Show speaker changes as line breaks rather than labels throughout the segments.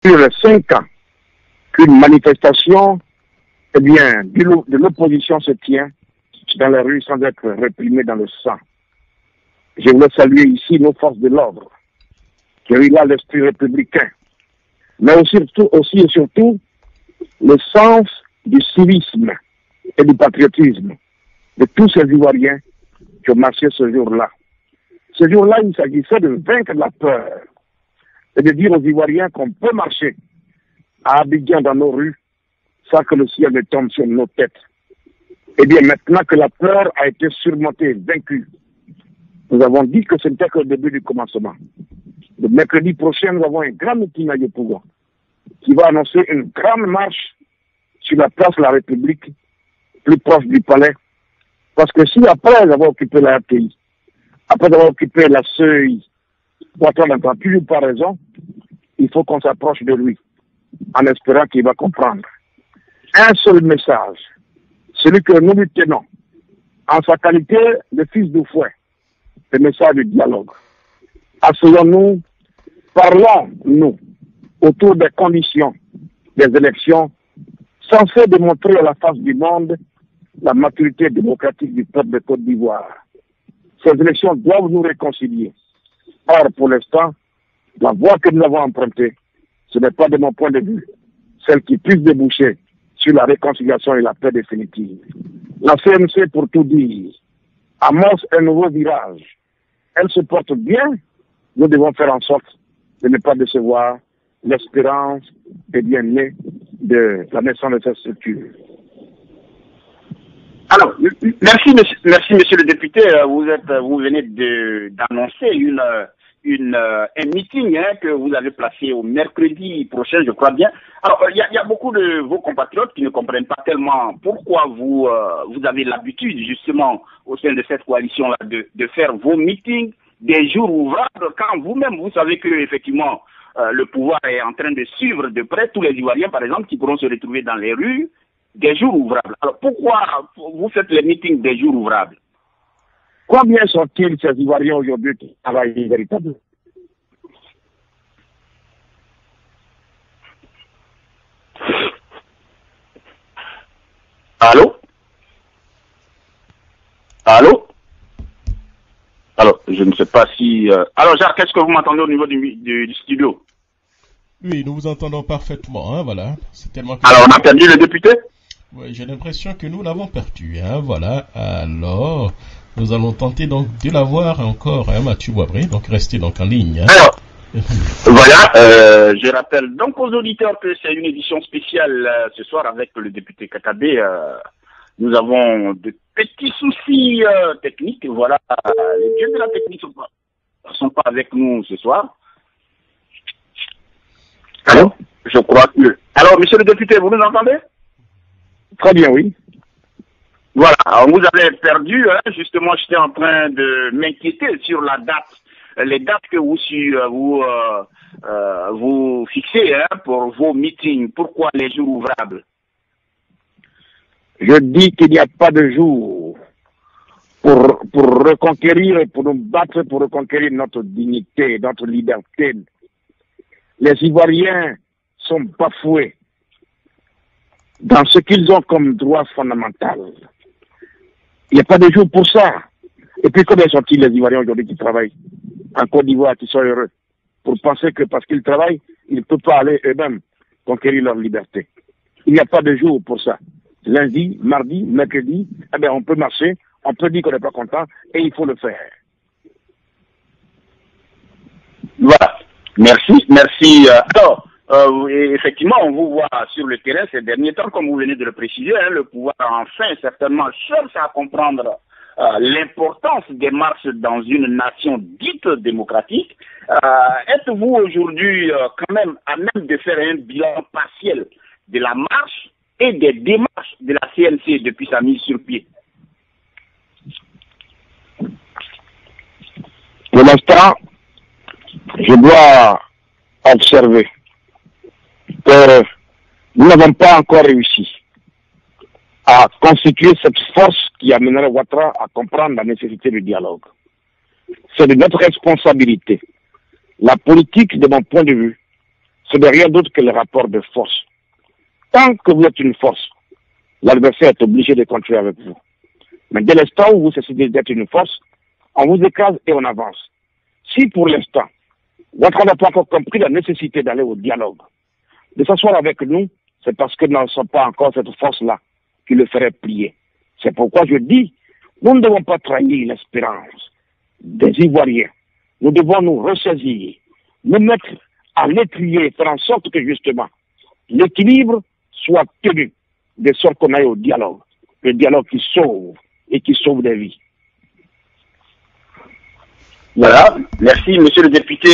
sur les 5 ans qu'une manifestation de l'opposition se tient dans les rues sans être réprimée dans le sang. Je voulais saluer ici nos forces de l'ordre, qui ont eu là l'esprit républicain, mais aussi et surtout le sens du civisme et du patriotisme de tous ces Ivoiriens qui ont marché ce jour-là. Ce jour-là, il s'agissait de vaincre la peur et de dire aux Ivoiriens qu'on peut marcher à Abidjan dans nos rues sans que le ciel ne tombe sur nos têtes. Eh bien, maintenant que la peur a été surmontée, vaincue, nous avons dit que ce n'était que le début du commencement. Le mercredi prochain, nous avons un grand meeting à Yopougon qui va annoncer une grande marche sur la place de la République, plus proche du palais. Parce que si après avoir occupé la RTI, après avoir occupé la CEI, Ouattara n'entend toujours pas raison, il faut qu'on s'approche de lui, en espérant qu'il va comprendre. Un seul message, celui que nous lui tenons, en sa qualité de fils de fouet, le message du dialogue. Asseyons-nous, parlons-nous autour des conditions des élections censées démontrer à la face du monde la maturité démocratique du peuple de Côte d'Ivoire. Ces élections doivent nous réconcilier. Or, pour l'instant, la voie que nous avons empruntée, ce n'est pas de mon point de vue celle qui puisse déboucher sur la réconciliation et la paix définitive. La CNC, pour tout dire, amorce un nouveau virage. Elle se porte bien. Nous devons faire en sorte de ne pas décevoir l'espérance et bien née de la naissance de cette structure.
Alors, merci monsieur le député. Vous venez d'annoncer un meeting que vous avez placé au mercredi prochain, je crois bien. Alors, il y a beaucoup de vos compatriotes qui ne comprennent pas tellement pourquoi vous avez l'habitude, justement, au sein de cette coalition-là, de faire vos meetings des jours ouvrables, quand vous-même, vous savez que, effectivement, le pouvoir est en train de suivre de près tous les Ivoiriens, par exemple, qui pourront se retrouver dans les rues des jours ouvrables. Alors, pourquoi vous faites les meetings des jours ouvrables?
Combien sont-ils ces Ivoiriens aujourd'hui qui travaillent véritablement?
Allô? Allô? Alors, je ne sais pas si... Alors, Jacques, est-ce que vous m'entendez au niveau du studio?
Oui, nous vous entendons parfaitement, hein, voilà. C'est tellement que...
Alors, on a perdu le député?
Oui, j'ai l'impression que nous l'avons perdu, hein, voilà. Alors, nous allons tenter donc de l'avoir encore, hein, Mathieu Boisbré, donc restez donc en ligne. Hein.
Alors, voilà, je rappelle donc aux auditeurs que c'est une édition spéciale ce soir avec le député Katabé. Nous avons de petits soucis techniques, voilà. Les dieux de la technique sont pas avec nous ce soir. Alors, je crois que... Alors, monsieur le député, vous nous entendez?
Très bien, oui.
Voilà, on vous avait perdu, hein, justement, j'étais en train de m'inquiéter sur la date, les dates que vous fixez hein, pour vos meetings. Pourquoi les jours ouvrables?
Je dis qu'il n'y a pas de jour pour reconquérir, pour nous battre, pour reconquérir notre dignité, notre liberté. Les Ivoiriens sont bafoués dans ce qu'ils ont comme droit fondamental. Il n'y a pas de jour pour ça. Et puis combien sont-ils les Ivoiriens aujourd'hui qui travaillent en Côte d'Ivoire, qui sont heureux, pour penser que parce qu'ils travaillent, ils ne peuvent pas aller eux-mêmes conquérir leur liberté. Il n'y a pas de jour pour ça. Lundi, mardi, mercredi, eh bien on peut marcher, on peut dire qu'on n'est pas content, et il faut le faire.
Voilà. Merci. Alors, effectivement, on vous voit sur le terrain ces derniers temps, comme vous venez de le préciser, hein, le pouvoir enfin certainement cherche à comprendre l'importance des marches dans une nation dite démocratique. Êtes-vous aujourd'hui quand même à même de faire un bilan partiel de la marche et des démarches de la CNC depuis sa mise sur pied?
Pour l'instant, je dois observer que nous n'avons pas encore réussi à constituer cette force qui amènerait Ouattara à comprendre la nécessité du dialogue. C'est de notre responsabilité. La politique, de mon point de vue, Ce n'est rien d'autre que le rapport de force. Tant que vous êtes une force, l'adversaire est obligé de continuer avec vous. Mais dès l'instant où vous cessez d'être une force, on vous écrase et on avance. Si pour l'instant, Ouattara n'a pas encore compris la nécessité d'aller au dialogue, de s'asseoir avec nous, c'est parce que nous n'en sommes pas encore cette force-là qui le ferait plier. C'est pourquoi je dis, nous ne devons pas trahir l'espérance des Ivoiriens. Nous devons nous ressaisir, nous mettre à l'étrier, faire en sorte que justement l'équilibre soit tenu, de sorte qu'on aille au dialogue. Le dialogue qui sauve et qui sauve des vies.
Voilà, merci monsieur le député.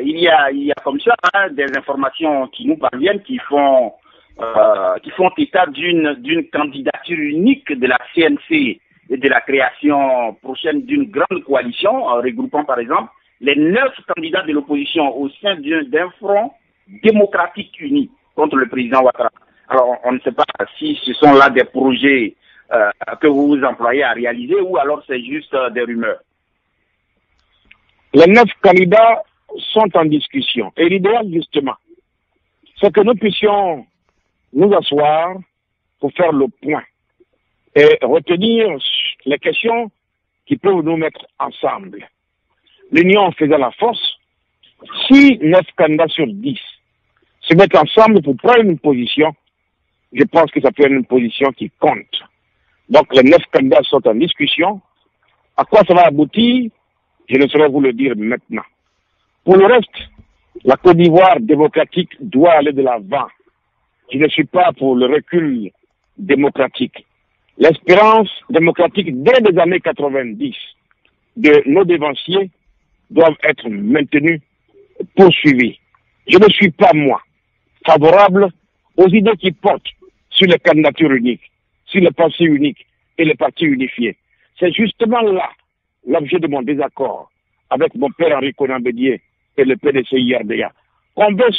Il y a comme ça des informations qui nous parviennent qui font état d'une candidature unique de la CNC et de la création prochaine d'une grande coalition regroupant par exemple les 9 candidats de l'opposition au sein d'un front démocratique uni contre le président Ouattara. Alors on ne sait pas si ce sont là des projets que vous vous employez à réaliser ou alors c'est juste des rumeurs.
Les 9 candidats sont en discussion. Et l'idéal, justement, c'est que nous puissions nous asseoir pour faire le point et retenir les questions qui peuvent nous mettre ensemble. L'union faisant la force, si 9 candidats sur 10 se mettent ensemble pour prendre une position, je pense que ça peut être une position qui compte. Donc les 9 candidats sont en discussion. À quoi ça va aboutir? Je ne saurais vous le dire maintenant. Pour le reste, la Côte d'Ivoire démocratique doit aller de l'avant. Je ne suis pas pour le recul démocratique. L'espérance démocratique dès les années 90 de nos dévanciers doivent être maintenues, poursuivies. Je ne suis pas, moi, favorable aux idées qui portent sur les candidatures uniques, sur les pensées uniques et les partis unifiés. C'est justement là l'objet de mon désaccord avec mon père Henri Konan Bédié et le PDCI RDA. On veut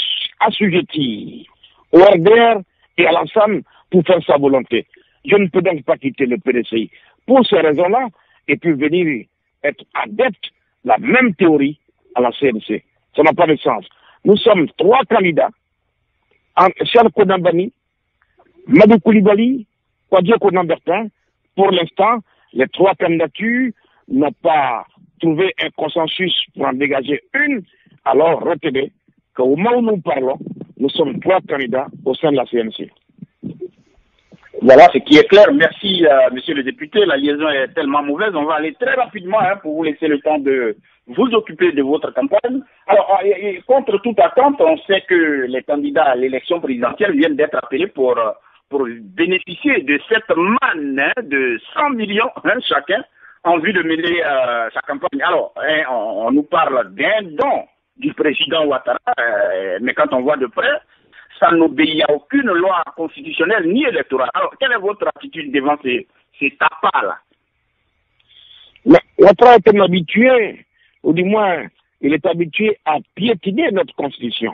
assujettir au RDR et à l'ensemble pour faire sa volonté. Je ne peux donc pas quitter le PDCI pour ces raisons-là et puis venir être adepte de la même théorie à la CNC. Ça n'a pas de sens. Nous sommes 3 candidats, Charles Konan Bani, Madou Koulibaly, Kwadjo Konan Bertin. Pour l'instant, les 3 candidatures n'ont pas trouvé un consensus pour en dégager une, alors retenez qu'au moment où nous parlons, nous sommes 3 candidats au sein de la CNC.
Voilà ce qui est clair. Merci, monsieur le député. La liaison est tellement mauvaise. On va aller très rapidement pour vous laisser le temps de vous occuper de votre campagne. Alors, contre toute attente, on sait que les candidats à l'élection présidentielle viennent d'être appelés pour bénéficier de cette manne de 100 millions chacun en vue de mener sa campagne. Alors, on nous parle d'un don du président Ouattara, mais quand on voit de près, ça n'obéit à aucune loi constitutionnelle ni électorale. Alors, quelle est votre attitude devant ces tapas-là?
Ouattara est un habitué, ou du moins, il est habitué à piétiner notre constitution.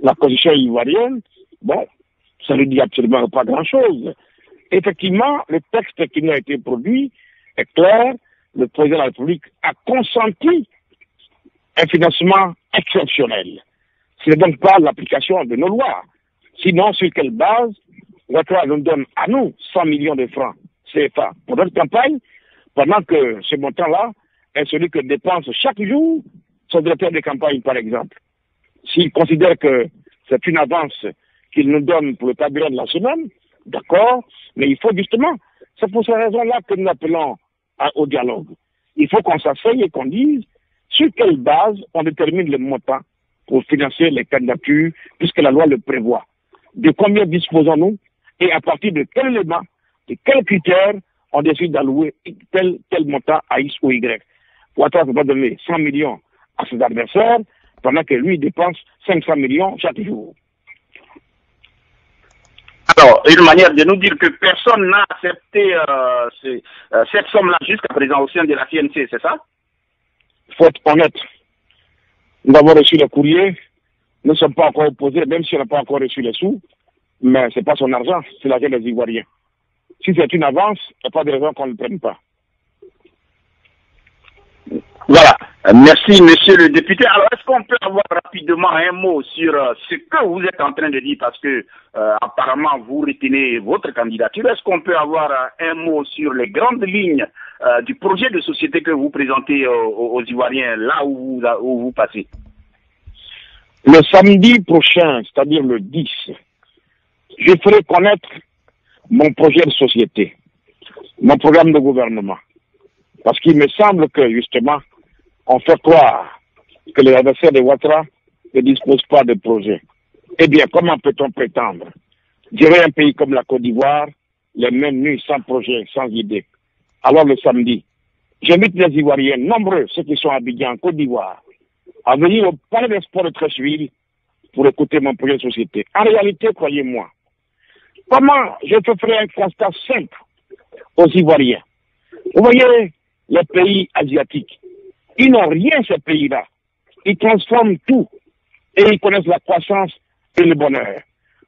La constitution ivoirienne, bon, ça ne dit absolument pas grand-chose. Effectivement, le texte qui nous a été produit est clair. Le président de la République a consenti un financement exceptionnel. Ce n'est donc pas l'application de nos lois. Sinon, sur quelle base Ouattara nous donne à nous 100 millions de francs CFA pour notre campagne, pendant que ce montant-là est celui que dépense chaque jour son directeur de campagne, par exemple. S'il considère que c'est une avance qu'il nous donne pour le carburant de la semaine, d'accord, mais il faut justement, c'est pour ces raisons-là que nous appelons au dialogue. Il faut qu'on s'asseye et qu'on dise sur quelle base on détermine le montant pour financer les candidatures, puisque la loi le prévoit. De combien disposons-nous et à partir de quel élément, de quels critères on décide d'allouer tel montant à X ou Y. Ouattara ne peut pas donner 100 millions à ses adversaires pendant que lui dépense 500 millions chaque jour.
Alors, une manière de nous dire que personne n'a accepté cette somme-là jusqu'à présent au sein de la CNC, c'est ça?
Il faut être honnête. Nous avons reçu le courrier, nous ne sommes pas encore opposés, même si on n'a pas encore reçu les sous, mais ce n'est pas son argent, c'est l'argent des Ivoiriens. Si c'est une avance, il n'y a pas de raison qu'on ne le prenne pas.
Voilà. Merci, monsieur le député. Alors, est-ce qu'on peut avoir rapidement un mot sur ce que vous êtes en train de dire, parce que apparemment vous retenez votre candidature. Est-ce qu'on peut avoir un mot sur les grandes lignes du projet de société que vous présentez aux Ivoiriens, là où vous passez?
Le samedi prochain, c'est-à-dire le 10, je ferai connaître mon projet de société, mon programme de gouvernement. Parce qu'il me semble que, justement, on fait croire que les adversaires de Ouattara ne disposent pas de projet. Eh bien, comment peut-on prétendre gérer un pays comme la Côte d'Ivoire, les mêmes nuits, sans projet, sans idée? Alors le samedi, j'invite les Ivoiriens, nombreux, ceux qui sont à Abidjan, en Côte d'Ivoire, à venir au Palais des Sports de Treichville pour écouter mon projet de société. En réalité, croyez-moi, comment je ferai un constat simple aux Ivoiriens? Vous voyez, les pays asiatiques, ils n'ont rien, ces pays-là. Ils transforment tout et ils connaissent la croissance et le bonheur.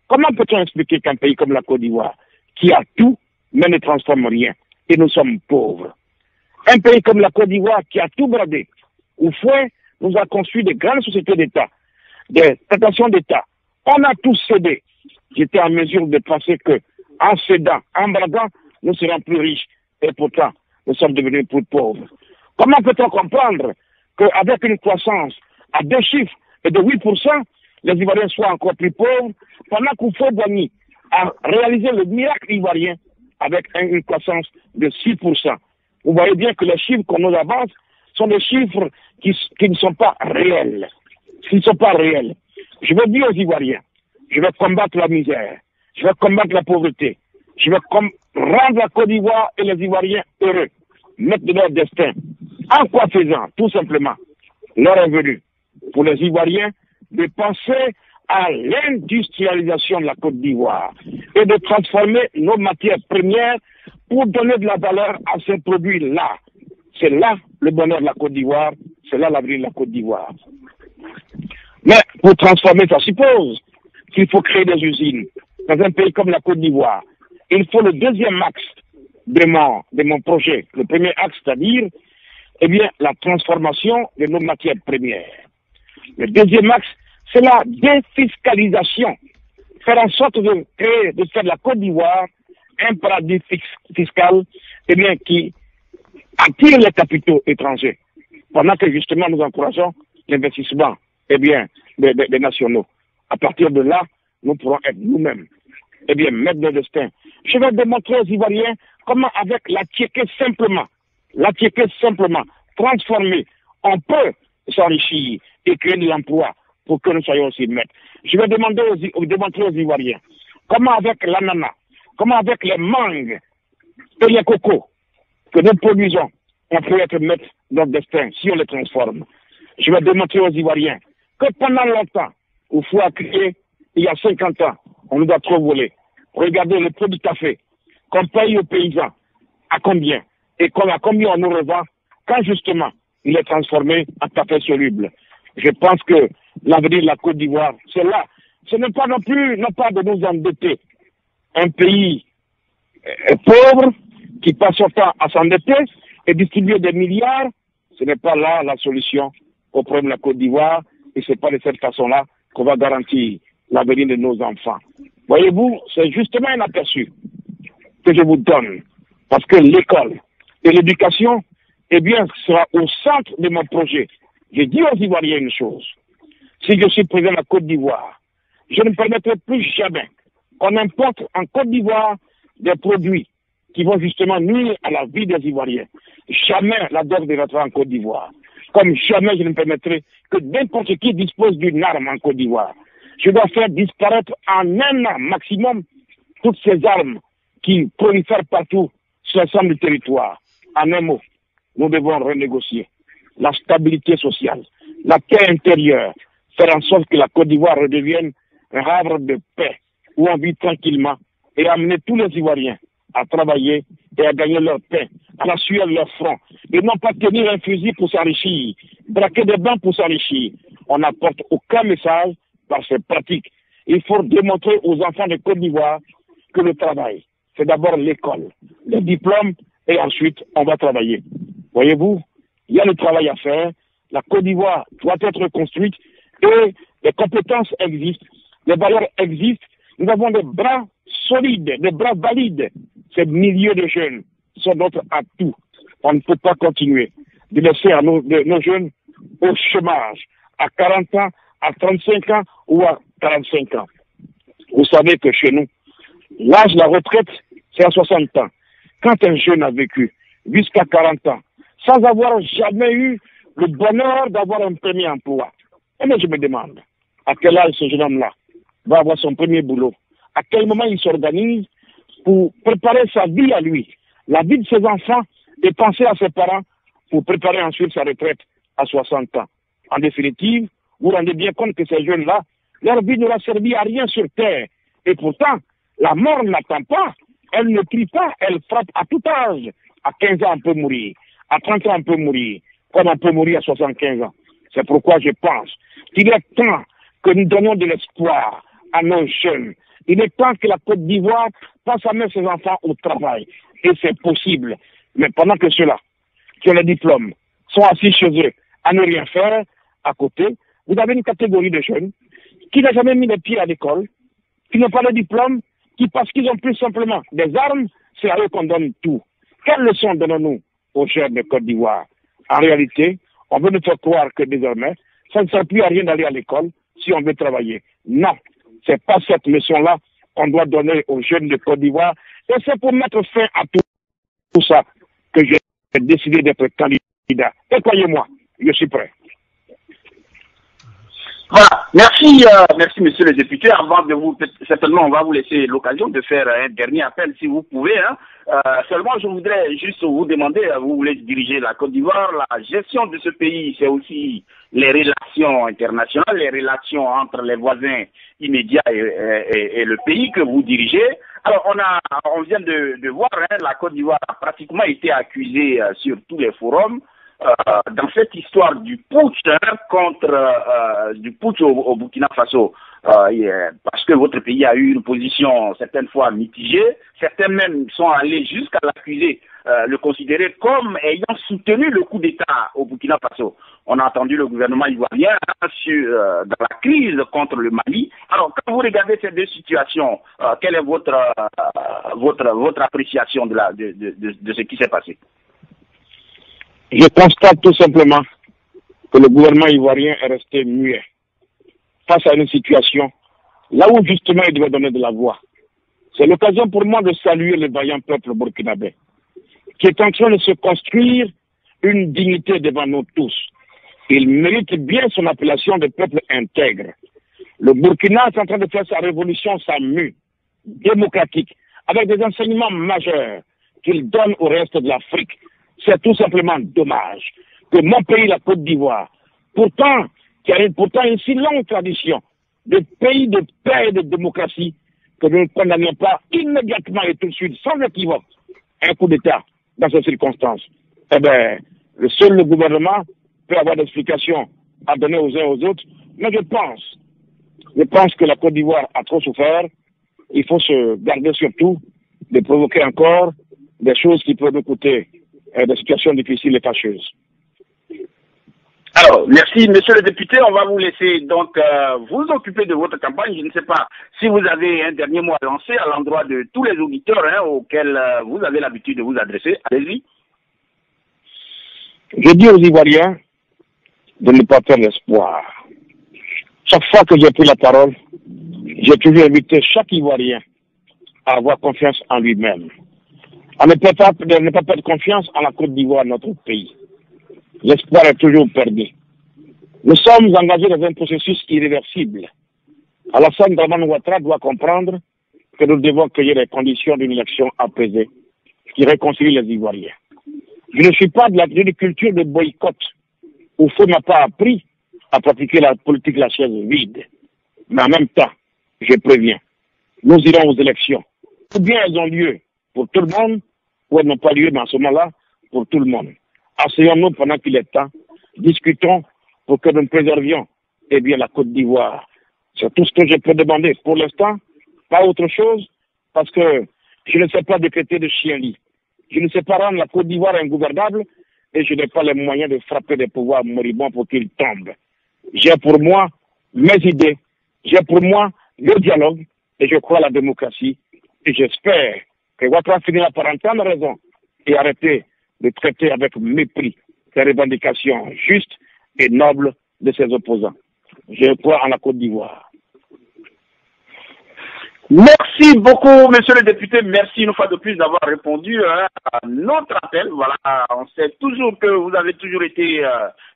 Comment peut-on expliquer qu'un pays comme la Côte d'Ivoire, qui a tout, mais ne transforme rien, et nous sommes pauvres? Un pays comme la Côte d'Ivoire, qui a tout bradé, où Fouet nous a construit des grandes sociétés d'État, des prestations d'État. On a tous cédé. J'étais en mesure de penser que, en cédant, en bradant, nous serons plus riches, et pourtant, nous sommes devenus plus pauvres. Comment peut-on comprendre qu'avec une croissance à 2 chiffres et de 8%, les Ivoiriens soient encore plus pauvres, pendant qu'Houphouët-Boigny a réalisé le miracle ivoirien avec une croissance de 6%. Vous voyez bien que les chiffres qu'on nous avance sont des chiffres qui ne sont pas réels. Qui ne sont pas réels. Je veux dire aux Ivoiriens, je vais combattre la misère, je vais combattre la pauvreté, je vais rendre la Côte d'Ivoire et les Ivoiriens heureux, mettre de leur destin. En quoi faisant? Tout simplement, l'heure est venue pour les Ivoiriens de penser à l'industrialisation de la Côte d'Ivoire et de transformer nos matières premières pour donner de la valeur à ces produits-là. C'est là le bonheur de la Côte d'Ivoire, c'est là l'avenir de la Côte d'Ivoire. Mais pour transformer, ça suppose qu'il faut créer des usines dans un pays comme la Côte d'Ivoire. Il faut le deuxième axe de mon projet. Le premier axe, c'est-à-dire, eh bien, la transformation de nos matières premières. Le deuxième axe, c'est la défiscalisation. Faire en sorte de faire de la Côte d'Ivoire un paradis fiscal, eh bien, qui attire les capitaux étrangers. Pendant que, justement, nous encourageons l'investissement, eh bien, des nationaux. À partir de là, nous pourrons être nous-mêmes, eh bien, mettre nos destins. Je vais démontrer aux Ivoiriens comment, avec la Tchéquée simplement, transformer, on peut s'enrichir et créer de l'emploi pour que nous soyons aussi maîtres. Je vais démontrer aux Ivoiriens comment, avec l'ananas, comment, avec les mangues et les cocos que nous produisons, on peut être maître de notre destin si on les transforme. Je vais démontrer aux Ivoiriens que pendant longtemps, il faut créer, il y a 50 ans, on nous a trop volé. Regardez le prix du café qu'on paye aux paysans, à combien? Et à combien on nous revend quand justement il est transformé en café soluble. Je pense que l'avenir de la Côte d'Ivoire, c'est là. Ce n'est pas non plus, non pas de nous endetter. Un pays pauvre qui passe son temps à s'endetter et distribuer des milliards, ce n'est pas là la solution au problème de la Côte d'Ivoire et ce n'est pas de cette façon-là qu'on va garantir l'avenir de nos enfants. Voyez-vous, c'est justement un aperçu que je vous donne parce que l'école et l'éducation, eh bien, sera au centre de mon projet. Je dis aux Ivoiriens une chose. Si je suis président de la Côte d'Ivoire, je ne permettrai plus jamais qu'on importe en Côte d'Ivoire des produits qui vont justement nuire à la vie des Ivoiriens. Jamais la drogue ne rentrera en Côte d'Ivoire. Comme jamais je ne permettrai que n'importe qui dispose d'une arme en Côte d'Ivoire. Je dois faire disparaître en un an maximum toutes ces armes qui prolifèrent partout sur l'ensemble du territoire. En un mot, nous devons renégocier la stabilité sociale, la paix intérieure, faire en sorte que la Côte d'Ivoire redevienne un havre de paix où on vit tranquillement et amener tous les Ivoiriens à travailler et à gagner leur pain, à la sueur de leur front, et non pas tenir un fusil pour s'enrichir, braquer des banques pour s'enrichir. On n'apporte aucun message par ces pratiques. Il faut démontrer aux enfants de Côte d'Ivoire que le travail, c'est d'abord l'école, le diplôme, et ensuite on va travailler. Voyez-vous, il y a le travail à faire, la Côte d'Ivoire doit être reconstruite et les compétences existent, les valeurs existent. Nous avons des bras solides, des bras valides. Ces milliers de jeunes sont notre atout. On ne peut pas continuer de laisser nos jeunes au chômage à 40 ans, à 35 ans ou à 45 ans. Vous savez que chez nous, l'âge de la retraite, c'est à 60 ans. Quand un jeune a vécu jusqu'à 40 ans, sans avoir jamais eu le bonheur d'avoir un premier emploi, et bien je me demande, à quel âge ce jeune homme-là va avoir son premier boulot? À quel moment il s'organise pour préparer sa vie à lui, la vie de ses enfants et penser à ses parents pour préparer ensuite sa retraite à 60 ans. En définitive, vous vous rendez bien compte que ces jeunes-là, leur vie n'aura servi à rien sur terre. Et pourtant, la mort n'attend pas, elle ne prie pas, elle frappe à tout âge. À 15 ans, on peut mourir. À 30 ans, on peut mourir. Comme on peut mourir à 75 ans. C'est pourquoi je pense qu'il est temps que nous donnions de l'espoir à nos jeunes. Il est temps que la Côte d'Ivoire passe à mettre ses enfants au travail. Et c'est possible. Mais pendant que ceux-là, qui ont les diplômes, sont assis chez eux à ne rien faire, à côté, vous avez une catégorie de jeunes qui n'ont jamais mis les pieds à l'école, qui n'ont pas de diplôme, qui, parce qu'ils ont plus simplement des armes, c'est à eux qu'on donne tout. Quelle leçon donnons-nous aux jeunes de Côte d'Ivoire? En réalité, on veut nous faire croire que désormais, ça ne sert plus à rien d'aller à l'école si on veut travailler. Non, c'est pas cette leçon-là qu'on doit donner aux jeunes de Côte d'Ivoire. Et c'est pour mettre fin à tout ça que j'ai décidé d'être candidat. Et croyez-moi, je suis prêt.
Voilà, merci monsieur le député. Avant de vous, certainement, on va vous laisser l'occasion de faire un dernier appel si vous pouvez. Seulement, je voudrais juste vous demander, vous voulez diriger la Côte d'Ivoire, la gestion de ce pays, c'est aussi les relations internationales, les relations entre les voisins immédiats et le pays que vous dirigez. Alors, on vient de voir, la Côte d'Ivoire a pratiquement été accusée sur tous les forums. Dans cette histoire du putsch au Burkina Faso, parce que votre pays a eu une position certaines fois mitigée, certains même sont allés jusqu'à l'accuser, le considérer comme ayant soutenu le coup d'État au Burkina Faso. On a entendu le gouvernement ivoirien dans la crise contre le Mali. Alors, quand vous regardez ces deux situations, quelle est votre appréciation de ce qui s'est passé?
Je constate tout simplement que le gouvernement ivoirien est resté muet face à une situation là où justement il devait donner de la voix. C'est l'occasion pour moi de saluer le vaillant peuple burkinabé qui est en train de se construire une dignité devant nous tous. Il mérite bien son appellation de peuple intègre. Le Burkina est en train de faire sa révolution, sa mue démocratique, avec des enseignements majeurs qu'il donne au reste de l'Afrique. C'est tout simplement dommage que mon pays, la Côte d'Ivoire, pourtant, qui a une si longue tradition de pays de paix et de démocratie, que nous ne condamnions pas immédiatement et tout de suite, sans équivoque, un coup d'État dans ces circonstances. Eh bien, le gouvernement peut avoir des explications à donner aux uns et aux autres, mais je pense que la Côte d'Ivoire a trop souffert. Il faut se garder surtout de provoquer encore des choses qui peuvent nous coûter des situations difficiles et fâcheuses.
Alors, merci, monsieur le député. On va vous laisser donc vous occuper de votre campagne. Je ne sais pas si vous avez un dernier mot à lancer à l'endroit de tous les auditeurs auxquels vous avez l'habitude de vous adresser. Allez-y.
Je dis aux Ivoiriens de ne pas perdre l'espoir. Chaque fois que j'ai pris la parole, j'ai toujours invité chaque Ivoirien à avoir confiance en lui-même. À ne pas perdre confiance en la Côte d'Ivoire, notre pays. L'espoir est toujours perdu. Nous sommes engagés dans un processus irréversible. Alassane Dramane Ouattara doit comprendre que nous devons créer les conditions d'une élection apaisée qui réconcilie les Ivoiriens. Je ne suis pas de la culture de boycott où Fou n'a pas appris à pratiquer la politique de la chaise vide. Mais en même temps, je préviens, nous irons aux élections. Ou bien elles ont lieu pour tout le monde, ou elles n'ont pas lieu dans ce moment-là pour tout le monde. Asseyons-nous pendant qu'il est temps, discutons pour que nous préservions la Côte d'Ivoire. C'est tout ce que je peux demander. Pour l'instant, pas autre chose, parce que je ne sais pas décréter de chien-lit. Je ne sais pas rendre la Côte d'Ivoire ingouvernable, et je n'ai pas les moyens de frapper des pouvoirs moribonds pour qu'ils tombent. J'ai pour moi mes idées, j'ai pour moi le dialogue et je crois à la démocratie. Et j'espère que Ouattara finira par entendre raison et arrêter de traiter avec mépris les revendications justes et nobles de ses opposants. Je crois en la Côte d'Ivoire.
Merci beaucoup, monsieur le député. Merci une fois de plus d'avoir répondu à notre appel. Voilà, on sait toujours que vous avez toujours été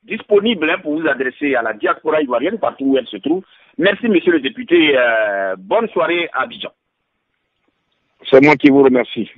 disponible pour vous adresser à la diaspora ivoirienne partout où elle se trouve. Merci, monsieur le député. Bonne soirée à Abidjan.
C'est moi qui vous remercie.